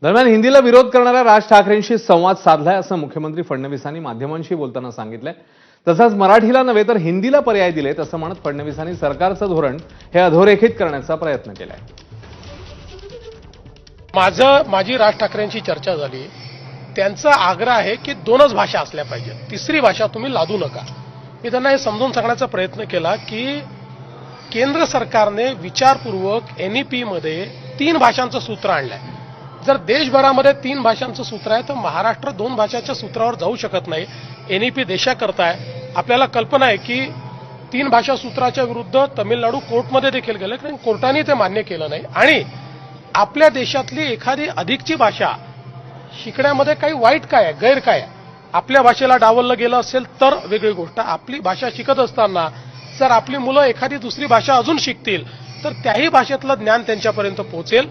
दरम्यान हिंदीला विरोध करणाऱ्या राज ठाकरेंशी संवाद साधलाय असं मुख्यमंत्री फडणवीसांनी माध्यमांशी बोलताना सांगितलंय। तसंच मराठीला नव्हे तर हिंदीला पर्याय दिले असं म्हणत फडणवीसांनी सरकारचं धोरण हे अधोरेखित करण्याचा प्रयत्न केलाय। माझी राज ठाकरेंची चर्चा झाली। त्यांचा आग्रह आहे की दोनच भाषा असल्या पाहिजेत, तिसरी भाषा तुम्ही लादू नका। मी त्यांना हे समजून सांगण्याचा प्रयत्न केला की केंद्र सरकारने विचारपूर्वक एनईपी मध्ये 3 भाषांचं सूत्र आणलंय। जर देशभरामध्ये 3 भाषांचं सूत्र आहे तर महाराष्ट्र 2 भाषाच्या सूत्रावर जाऊ शकत नाही। एनईपी देशाकरता आहे। आपल्याला कल्पना आहे की 3 भाषा सूत्राच्या विरुद्ध तमिळनाडू कोर्टमध्ये देखील गेलं, कारण कोर्टाने ते मान्य केलं नाही। आणि आपल्या देशातली एखादी अधिकची भाषा शिकण्यामध्ये काही वाईट काय आहे, गैर काय आहे? आपल्या भाषेला डावललं गेलं असेल तर वेगळी गोष्ट। आपली भाषा शिकत असताना जर आपली मुलं एखादी दुसरी भाषा अजून शिकतील तर त्याही भाषेतलं ज्ञान त्यांच्यापर्यंत पोहोचेल।